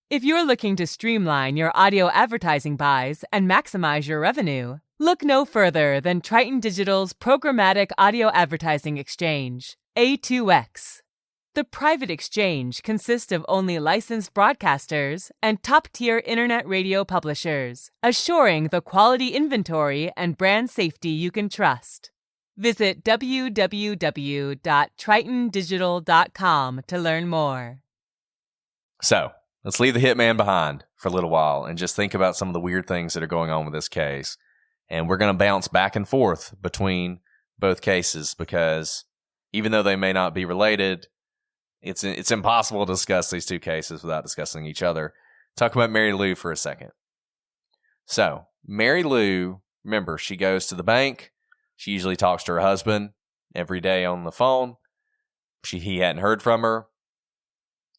If you're looking to streamline your audio advertising buys and maximize your revenue, look no further than Triton Digital's programmatic audio advertising exchange, A2X. The private exchange consists of only licensed broadcasters and top-tier internet radio publishers, assuring the quality inventory and brand safety you can trust. Visit www.tritondigital.com to learn more. So, let's leave the hitman behind for a little while and just think about some of the weird things that are going on with this case. And we're going to bounce back and forth between both cases because even though they may not be related, it's impossible to discuss these 2 cases without discussing each other. Talk about Mary Lou for a second. So, Mary Lou, remember, she goes to the bank. She usually talks to her husband every day on the phone. He hadn't heard from her.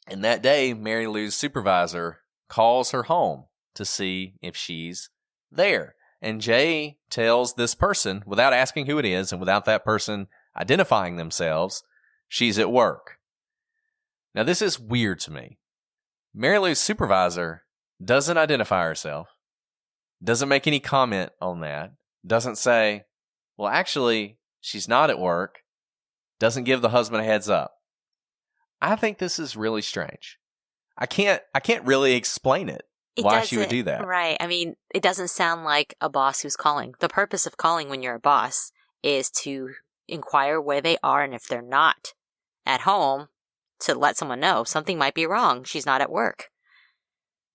And that day, Mary Lou's supervisor calls her home to see if she's there. And Jay tells this person, without asking who it is and without that person identifying themselves, she's at work. Now, this is weird to me. Mary Lou's supervisor doesn't identify herself, doesn't make any comment on that, doesn't say, well, actually, she's not at work, doesn't give the husband a heads up. I think this is really strange. I can't really explain it why she would do that. Right. I mean, it doesn't sound like a boss who's calling. The purpose of calling when you're a boss is to inquire where they are, and if they're not at home, to let someone know something might be wrong. She's not at work.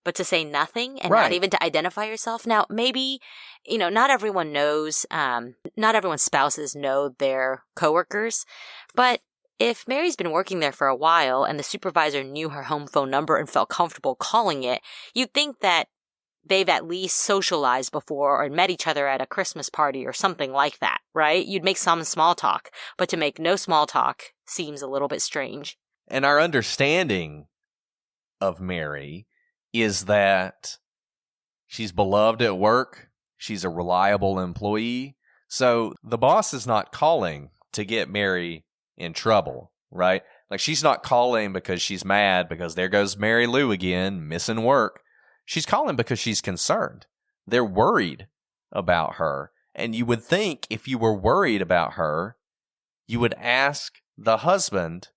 But to say nothing and not even to identify yourself. Now, maybe, not everyone knows, not everyone's spouses know their coworkers, but if Mary's been working there for a while and the supervisor knew her home phone number and felt comfortable calling it, you'd think that they've at least socialized before or met each other at a Christmas party or something like that, right? You'd make some small talk, but to make no small talk seems a little bit strange. And our understanding of Mary is that she's beloved at work, she's a reliable employee, so the boss is not calling to get Mary in trouble, right? Like, she's not calling because she's mad because there goes Mary Lou again, missing work. She's calling because she's concerned. They're worried about her. And you would think if you were worried about her, you would ask the husband,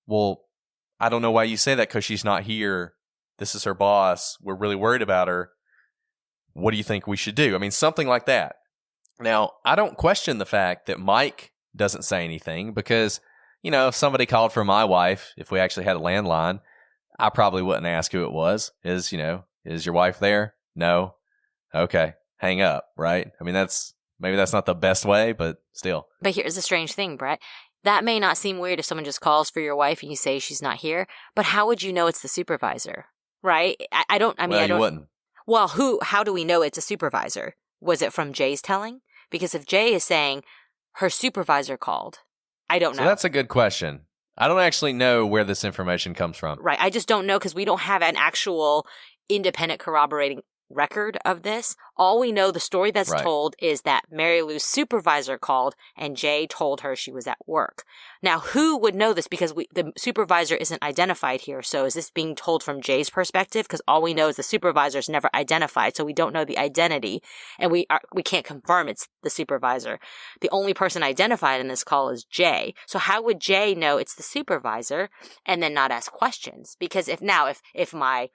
well, I don't know why you say that because she's not here. This is her boss. We're really worried about her. What do you think we should do? I mean, something like that. Now, I don't question the fact that Mike doesn't say anything because, if somebody called for my wife, if we actually had a landline, I probably wouldn't ask who it was. Is your wife there? No. Okay. Hang up, right? I mean, maybe that's not the best way, but still. But here's the strange thing, Brett. That may not seem weird if someone just calls for your wife and you say she's not here, but how would you know it's the supervisor, right? You wouldn't. Well, how do we know it's a supervisor? Was it from Jay's telling? Because if Jay is saying her supervisor called, I don't know. So that's a good question. I don't actually know where this information comes from. Right. I just don't know because we don't have an actual independent corroborating record of this. All we know, the story that's told, is that Mary Lou's supervisor called and Jay told her she was at work. Now, who would know this? Because the supervisor isn't identified here. So is this being told from Jay's perspective? Because all we know is the supervisor is never identified. So we don't know the identity and we can't confirm it's the supervisor. The only person identified in this call is Jay. So how would Jay know it's the supervisor and then not ask questions? Because if my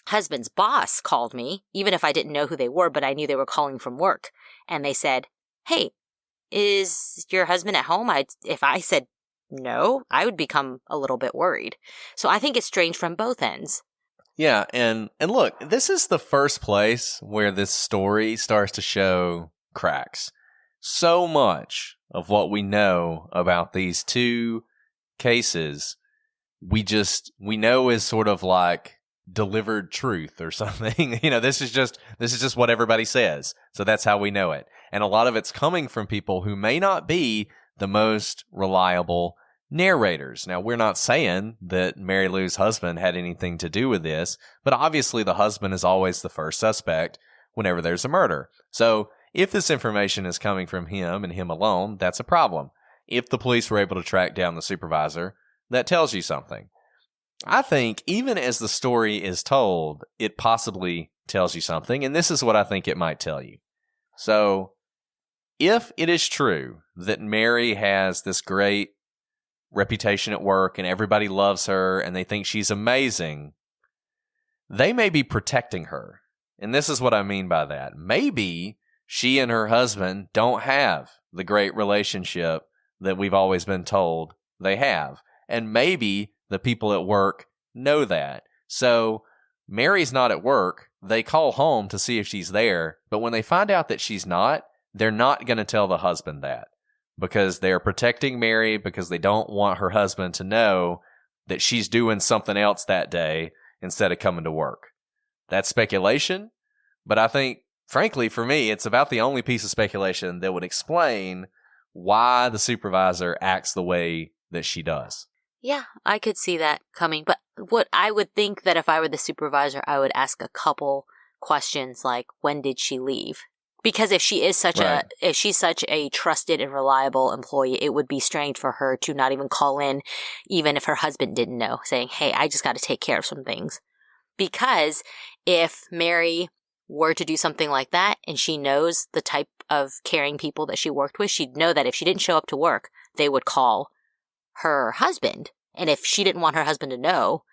husband's boss called me, even if I didn't know who they were, but I knew they were calling from work, and they said, "Hey, is your husband at home?" If I said no, I would become a little bit worried. So I think it's strange from both ends. Yeah, and look, this is the first place where this story starts to show cracks. So much of what we know about these two cases, we know is sort of like delivered truth or something. This is just what everybody says. So that's how we know it. And a lot of it's coming from people who may not be the most reliable narrators. Now, we're not saying that Mary Lou's husband had anything to do with this, but obviously the husband is always the first suspect whenever there's a murder. So if this information is coming from him and him alone, that's a problem. If the police were able to track down the supervisor, that tells you something. I think even as the story is told, it possibly tells you something, and this is what I think it might tell you. So, if it is true that Mary has this great reputation at work and everybody loves her and they think she's amazing, they may be protecting her. And this is what I mean by that. Maybe she and her husband don't have the great relationship that we've always been told they have. And maybe the people at work know that. So Mary's not at work. They call home to see if she's there. But when they find out that she's not, they're not going to tell the husband that because they're protecting Mary because they don't want her husband to know that she's doing something else that day instead of coming to work. That's speculation. But I think, frankly, for me, it's about the only piece of speculation that would explain why the supervisor acts the way that she does. Yeah, I could see that coming. But what I would think that if I were the supervisor, I would ask a couple questions like, when did she leave? Because if she's such a trusted and reliable employee, it would be strange for her to not even call in, even if her husband didn't know, saying, "Hey, I just got to take care of some things." Because if Mary were to do something like that and she knows the type of caring people that she worked with, she'd know that if she didn't show up to work, they would call her husband. And if she didn't want her husband to know,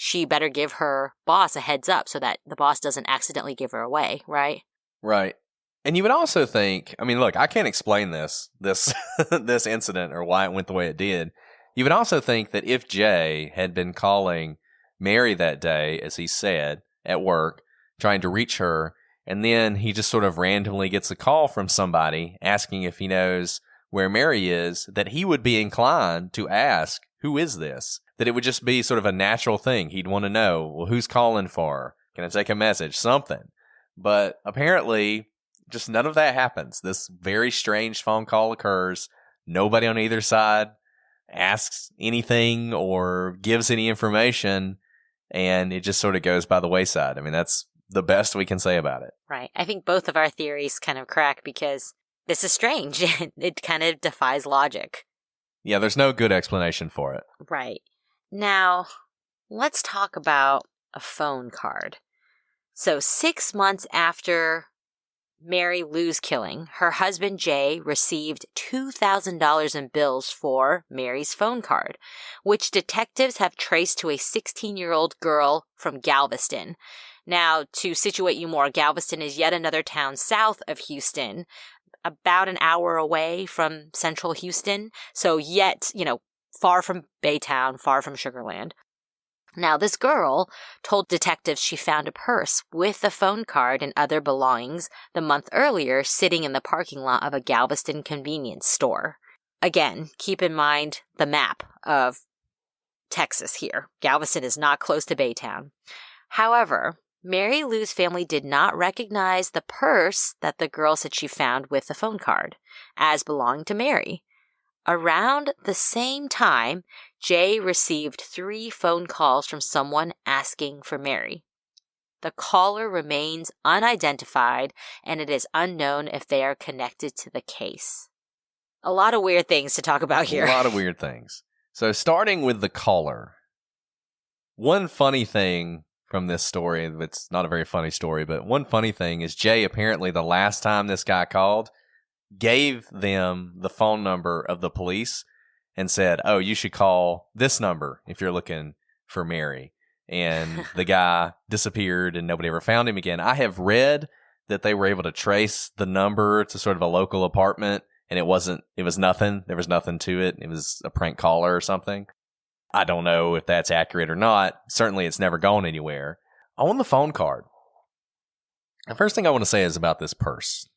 she better give her boss a heads up so that the boss doesn't accidentally give her away, right? Right. And you would also think, I mean, look, I can't explain this this incident or why it went the way it did. You would also think that if Jay had been calling Mary that day, as he said, at work, trying to reach her, and then he just sort of randomly gets a call from somebody asking if he knows where Mary is, that he would be inclined to ask, who is this? That it would just be sort of a natural thing. He'd want to know, well, who's calling for her? Can I take a message? Something. But apparently, just none of that happens. This very strange phone call occurs. Nobody on either side asks anything or gives any information, and it just sort of goes by the wayside. I mean, that's the best we can say about it. Right. I think both of our theories kind of crack because this is strange. It kind of defies logic. Yeah, there's no good explanation for it. Right. Now, let's talk about a phone card. So 6 months after Mary Lou's killing, her husband Jay received $2,000 in bills for Mary's phone card, which detectives have traced to a 16-year-old girl from Galveston. Now, to situate you more, Galveston is yet another town south of Houston, about an hour away from central Houston. So yet, far from Baytown, far from Sugarland. Now, this girl told detectives she found a purse with a phone card and other belongings the month earlier sitting in the parking lot of a Galveston convenience store. Again, keep in mind the map of Texas here. Galveston is not close to Baytown. However, Mary Lou's family did not recognize the purse that the girl said she found with the phone card as belonging to Mary. Around the same time, Jay received 3 phone calls from someone asking for Mary. The caller remains unidentified, and it is unknown if they are connected to the case. A lot of weird things to talk about here. A lot of weird things. So starting with the caller, one funny thing from this story, it's not a very funny story, but one funny thing is Jay apparently the last time this guy called gave them the phone number of the police and said, oh, you should call this number if you're looking for Mary. And the guy disappeared and nobody ever found him again. I have read that they were able to trace the number to sort of a local apartment, and it was nothing. There was nothing to it. It was a prank caller or something. I don't know if that's accurate or not. Certainly it's never gone anywhere. On the phone card, the first thing I want to say is about this purse.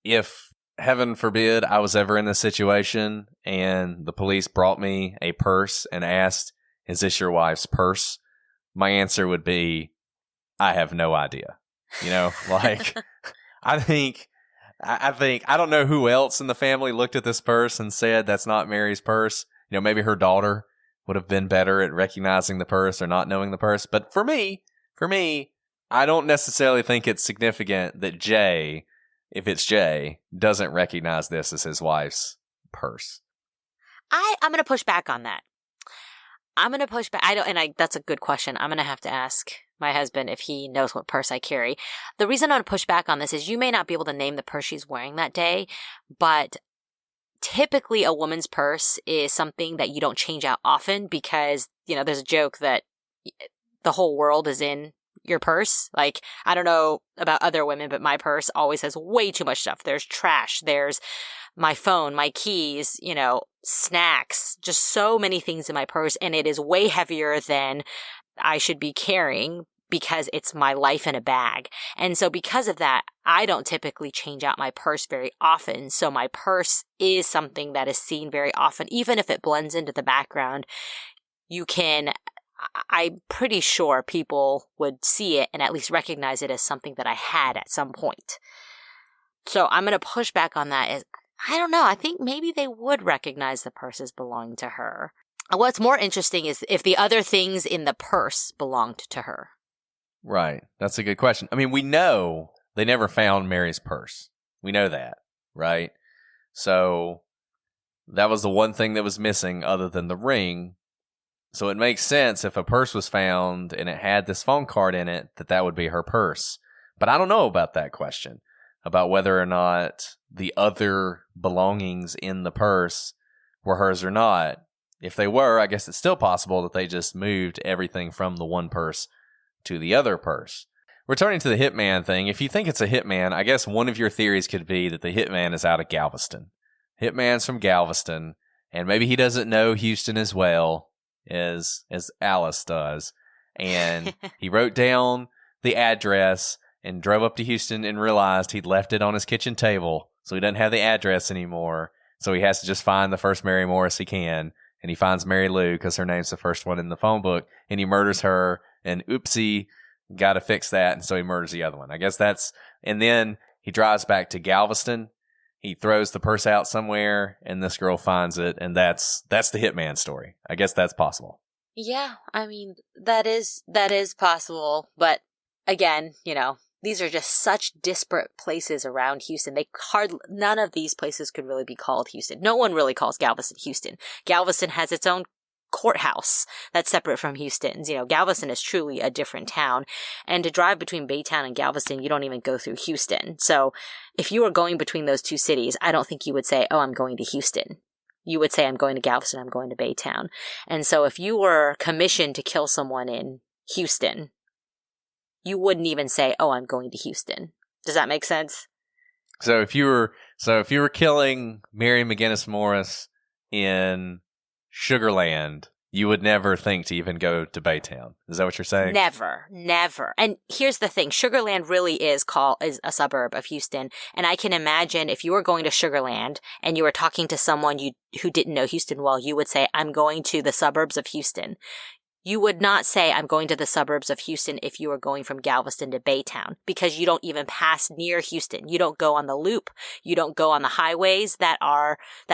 If, heaven forbid, I was ever in this situation and the police brought me a purse and asked, is this your wife's purse? My answer would be, I have no idea. Like, I think, I don't know who else in the family looked at this purse and said, that's not Mary's purse. Maybe her daughter would have been better at recognizing the purse or not knowing the purse. But for me, I don't necessarily think it's significant that Jay, if it's Jay, doesn't recognize this as his wife's purse. I'm going to push back on that. I'm going to push back. That's a good question. I'm going to have to ask my husband if he knows what purse I carry. The reason I'm going to push back on this is you may not be able to name the purse she's wearing that day, but typically a woman's purse is something that you don't change out often because, there's a joke that the whole world is in your purse. Like, I don't know about other women, but my purse always has way too much stuff. There's trash. There's my phone, my keys, snacks, just so many things in my purse. And it is way heavier than I should be carrying because it's my life in a bag. And so because of that, I don't typically change out my purse very often. So my purse is something that is seen very often. Even if it blends into the background, I'm pretty sure people would see it and at least recognize it as something that I had at some point. So I'm going to push back on that. I don't know. I think maybe they would recognize the purse as belonging to her. What's more interesting is if the other things in the purse belonged to her. Right. That's a good question. I mean, we know they never found Mary's purse. We know that, right? So that was the one thing that was missing other than the ring. So it makes sense if a purse was found and it had this phone card in it, that would be her purse. But I don't know about that question, about whether or not the other belongings in the purse were hers or not. if they were, I guess it's still possible that they just moved everything from the one purse to the other purse. Returning to the hitman thing, if you think it's a hitman, I guess one of your theories could be that the hitman is out of Galveston. Hitman's from Galveston, and maybe he doesn't know Houston as well as Alice does. And he wrote down the address and drove up to Houston and realized he'd left it on his kitchen table, so he doesn't have the address anymore. So he has to just find the first Mary Morris he can, and he finds Mary Lou because her name's the first one in the phone book, and he murders her, and oopsie, got to fix that, and so he murders the other one. I guess that's, and then he drives back to Galveston. He throws the purse out somewhere, and this girl finds it, and that's the hitman story. I guess that's possible. Yeah, I mean, that is possible, but again, these are just such disparate places around Houston. None of these places could really be called Houston. No one really calls Galveston Houston. Galveston has its own courthouse that's separate from Houston's. Galveston is truly a different town. And to drive between Baytown and Galveston, you don't even go through Houston. So if you were going between those two cities, I don't think you would say, oh, I'm going to Houston. You would say, I'm going to Galveston, I'm going to Baytown. And so if you were commissioned to kill someone in Houston, you wouldn't even say, oh, I'm going to Houston. Does that make sense? So if you were killing Mary McGinnis Morris in Sugarland, you would never think to even go to Baytown. Is that what you're saying? Never. And here's the thing. Sugarland really is a suburb of Houston. And I can imagine if you were going to Sugarland and you were talking to someone who didn't know Houston well, you would say, I'm going to the suburbs of Houston. You would not say, I'm going to the suburbs of Houston if you were going from Galveston to Baytown, because you don't even pass near Houston. You don't go on the loop. You don't go on the highways that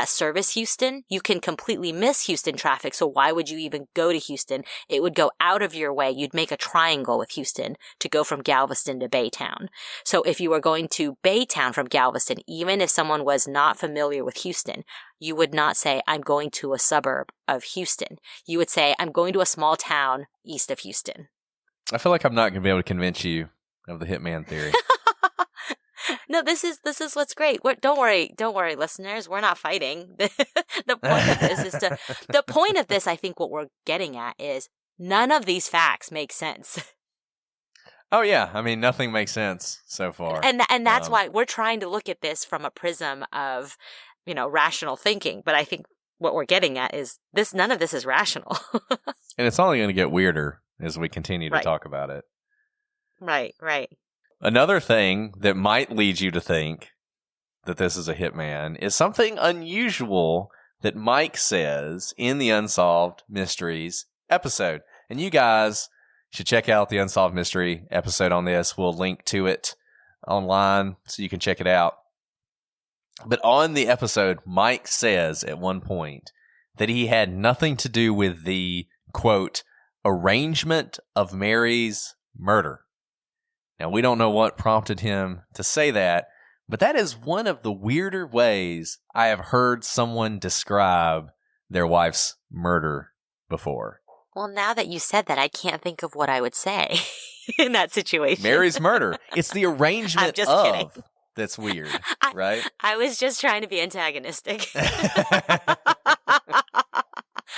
service Houston. You can completely miss Houston traffic. So why would you even go to Houston? It would go out of your way. You'd make a triangle with Houston to go from Galveston to Baytown. So if you were going to Baytown from Galveston, even if someone was not familiar with Houston, you would not say, I'm going to a suburb of Houston. You would say, I'm going to a small town east of Houston. I feel like I'm not going to be able to convince you of the hitman theory. No, this is what's great. Don't worry, listeners. We're not fighting. The point of this, I think what we're getting at is none of these facts make sense. Oh, yeah. I mean, nothing makes sense so far. And that's why we're trying to look at this from a prism of rational thinking. But I think what we're getting at is none of this is rational. And it's only going to get weirder as we continue to talk about it. Right. Another thing that might lead you to think that this is a hitman is something unusual that Mike says in the Unsolved Mysteries episode. And you guys should check out the Unsolved Mystery episode on this. We'll link to it online so you can check it out. But on the episode, Mike says at one point that he had nothing to do with the, quote, arrangement of Mary's murder. Now, we don't know what prompted him to say that, but that is one of the weirder ways I have heard someone describe their wife's murder before. Well, now that you said that, I can't think of what I would say in that situation. Mary's murder. It's the arrangement I'm just kidding. That's weird, right? I was just trying to be antagonistic.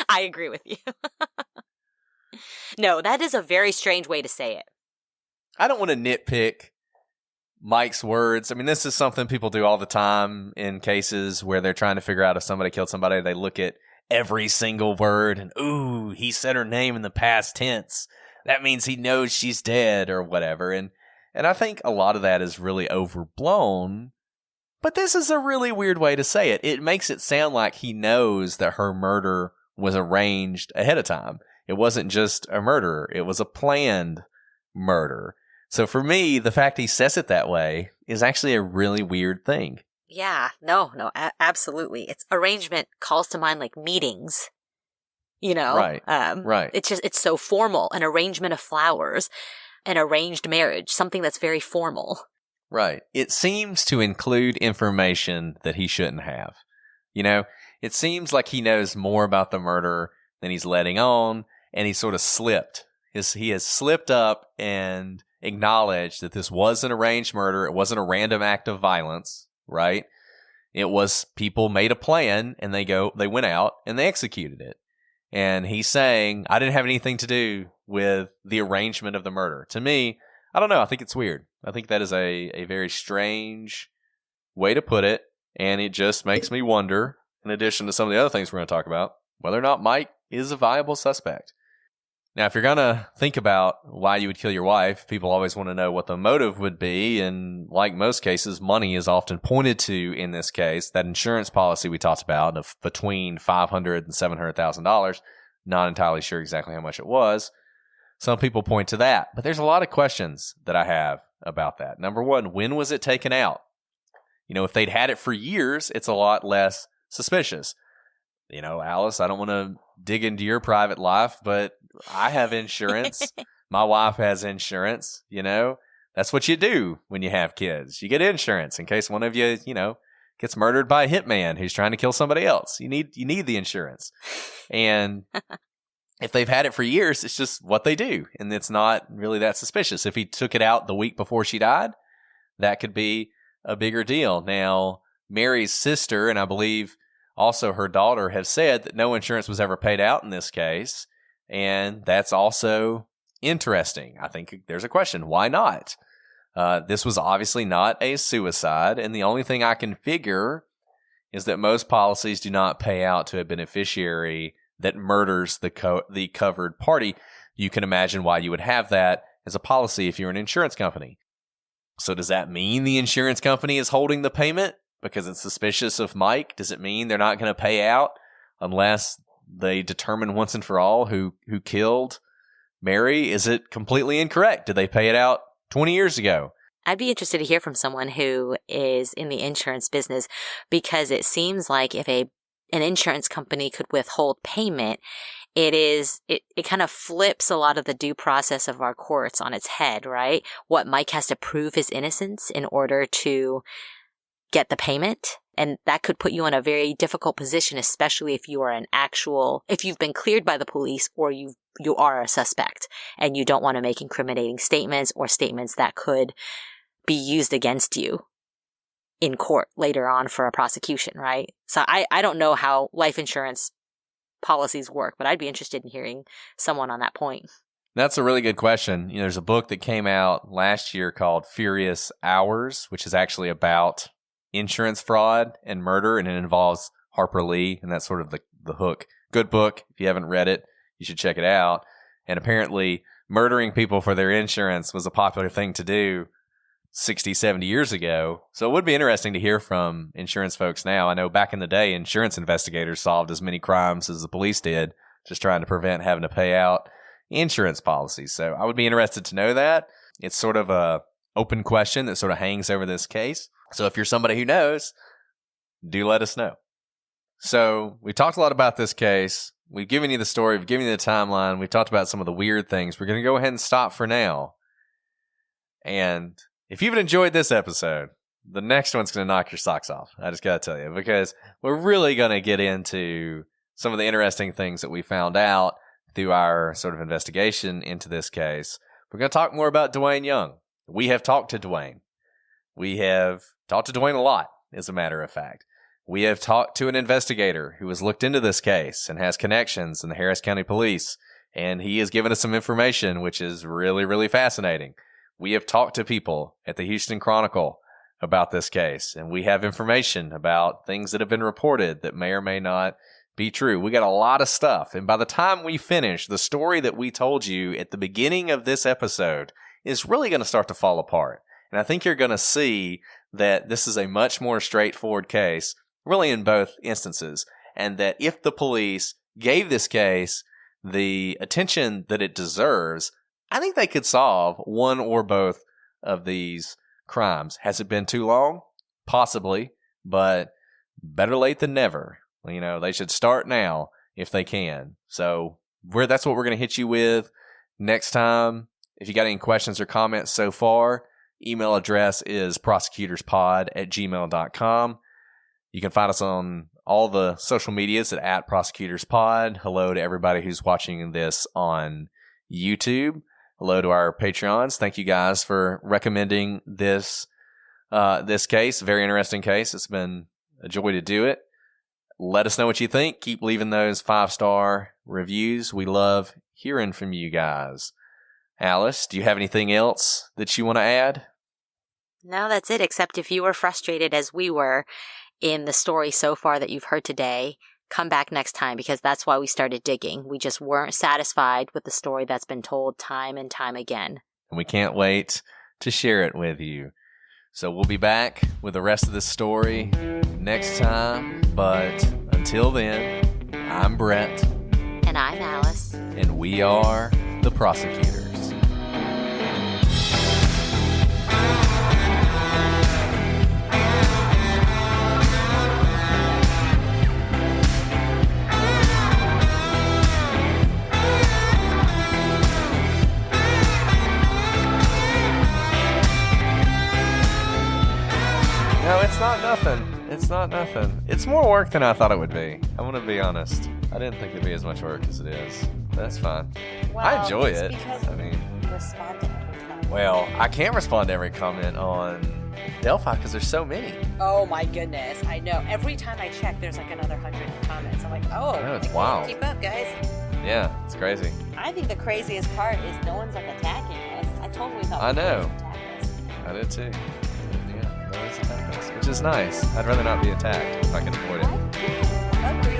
I agree with you. No, that is a very strange way to say it. I don't want to nitpick Mike's words. I mean, this is something people do all the time in cases where they're trying to figure out if somebody killed somebody. They look at every single word and, ooh, he said her name in the past tense. That means he knows she's dead or whatever. And I think a lot of that is really overblown, but this is a really weird way to say it. It makes it sound like he knows that her murder was arranged ahead of time. It wasn't just a murder. It was a planned murder. So for me, the fact he says it that way is actually a really weird thing. Yeah, no, absolutely. It's arrangement calls to mind like meetings, Right. Right. It's so formal. An arrangement of flowers. An arranged marriage, something that's very formal. Right. It seems to include information that he shouldn't have. It seems like he knows more about the murder than he's letting on, and he sort of slipped. He has slipped up and acknowledged that this was an arranged murder. It wasn't a random act of violence, right? It was people made a plan, and they went out and they executed it. And he's saying, I didn't have anything to do with the arrangement of the murder. To me, I don't know. I think it's weird. I think that is a very strange way to put it. And it just makes me wonder, in addition to some of the other things we're going to talk about, whether or not Mike is a viable suspect. Now, if you're going to think about why you would kill your wife, people always want to know what the motive would be. And like most cases, money is often pointed to in this case. That insurance policy we talked about of between $500,000 and $700,000, not entirely sure exactly how much it was. Some people point to that. But there's a lot of questions that I have about that. Number one, when was it taken out? If they'd had it for years, it's a lot less suspicious. Alice, I don't want to dig into your private life, but I have insurance. My wife has insurance. That's what you do when you have kids. You get insurance in case one of you, gets murdered by a hitman who's trying to kill somebody else. You need the insurance. And if they've had it for years, it's just what they do. And it's not really that suspicious. If he took it out the week before she died, that could be a bigger deal. Now, Mary's sister, and I believe also her daughter, have said that no insurance was ever paid out in this case. And that's also interesting. I think there's a question. Why not? This was obviously not a suicide. And the only thing I can figure is that most policies do not pay out to a beneficiary that murders the covered party. You can imagine why you would have that as a policy if you're an insurance company. So does that mean the insurance company is holding the payment because it's suspicious of Mike? Does it mean they're not going to pay out unless they determine once and for all who killed Mary? Is it completely incorrect? Did they pay it out 20 years ago? I'd be interested to hear from someone who is in the insurance business, because it seems like if an insurance company could withhold payment, it kind of flips a lot of the due process of our courts on its head, right? What Mike has to prove his innocence in order to get the payment. And that could put you in a very difficult position, especially if you are if you've been cleared by the police or you are a suspect and you don't want to make incriminating statements or statements that could be used against you in court later on for a prosecution, right? So I don't know how life insurance policies work, but I'd be interested in hearing someone on that point. That's a really good question. There's a book that came out last year called Furious Hours, which is actually about insurance fraud and murder, and it involves Harper Lee, and that's sort of the hook. Good book. If you haven't read it, you should check it out. And apparently murdering people for their insurance was a popular thing to do 60, 70 years ago. So it would be interesting to hear from insurance folks now. I know back in the day, insurance investigators solved as many crimes as the police did, just trying to prevent having to pay out insurance policies. So I would be interested to know that. It's sort of a open question that sort of hangs over this case. So if you're somebody who knows, do let us know. So we talked a lot about this case. We've given you the story. We've given you the timeline. We've talked about some of the weird things. We're going to go ahead and stop for now. And if you've enjoyed this episode, the next one's going to knock your socks off. I just got to tell you, because we're really going to get into some of the interesting things that we found out through our sort of investigation into this case. We're going to talk more about Dwayne Young. We have talked to Dwayne. We have talked to Dwayne a lot, as a matter of fact. We have talked to an investigator who has looked into this case and has connections in the Harris County Police, and he has given us some information which is really, really fascinating. We have talked to people at the Houston Chronicle about this case, and we have information about things that have been reported that may or may not be true. We got a lot of stuff, and by the time we finish, the story that we told you at the beginning of this episode is really going to start to fall apart. And I think you're going to see that this is a much more straightforward case, really in both instances, and that if the police gave this case the attention that it deserves, I think they could solve one or both of these crimes. Has it been too long? Possibly, but better late than never. They should start now if they can. So that's what we're going to hit you with next time. If you got any questions or comments so far, email address is prosecutorspod@gmail.com. You can find us on all the social medias at prosecutorspod. Hello to everybody who's watching this on YouTube. Hello to our Patreons. Thank you guys for recommending this case. Very interesting case. It's been a joy to do it. Let us know what you think. Keep leaving those 5-star reviews. We love hearing from you guys. Alice, do you have anything else that you want to add? No, that's it, except if you were frustrated as we were in the story so far that you've heard today, come back next time, because that's why we started digging. We just weren't satisfied with the story that's been told time and time again. And we can't wait to share it with you. So we'll be back with the rest of the story next time. But until then, I'm Brett. And I'm Alice. And we are the Prosecutors. No, it's not nothing. It's not nothing. It's more work than I thought it would be. I'm going to be honest. I didn't think it'd be as much work as it is. That's fine. Well, I enjoy it's it. Because I mean, you respond to every comment. well, I can't respond to every comment on Delphi because there's so many. Oh my goodness, I know. Every time I check, there's like another 100 comments. I'm like, oh, I know, it's can't wild. keep up, guys. Yeah, it's crazy. I think the craziest part is no one's like attacking us. I totally thought I know. people would attack us. I did too. Yeah, no one's attacking us, which is nice. I'd rather not be attacked if I can avoid it. Agreed.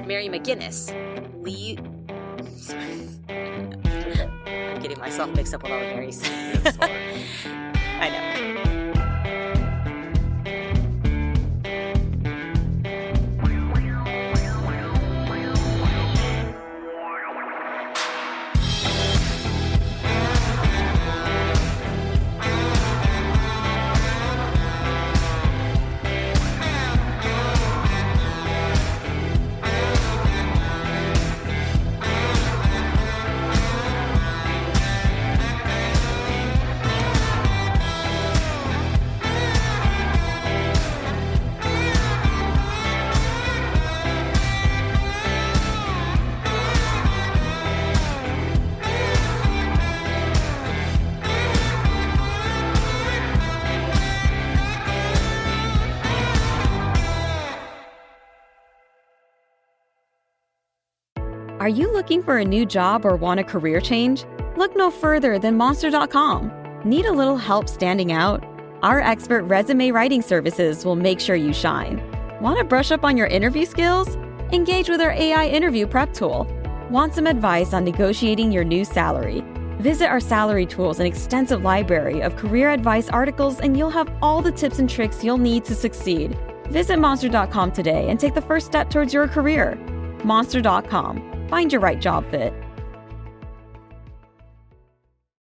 Mary McGinnis. Lee. I'm getting myself mixed up with all the Marys. It's fine. I know. Are you looking for a new job or want a career change? Look no further than Monster.com. Need a little help standing out? Our expert resume writing services will make sure you shine. Want to brush up on your interview skills? Engage with our AI interview prep tool. Want some advice on negotiating your new salary? Visit our salary tools and extensive library of career advice articles, and you'll have all the tips and tricks you'll need to succeed. Visit Monster.com today and take the first step towards your career. Monster.com. Find your right job fit.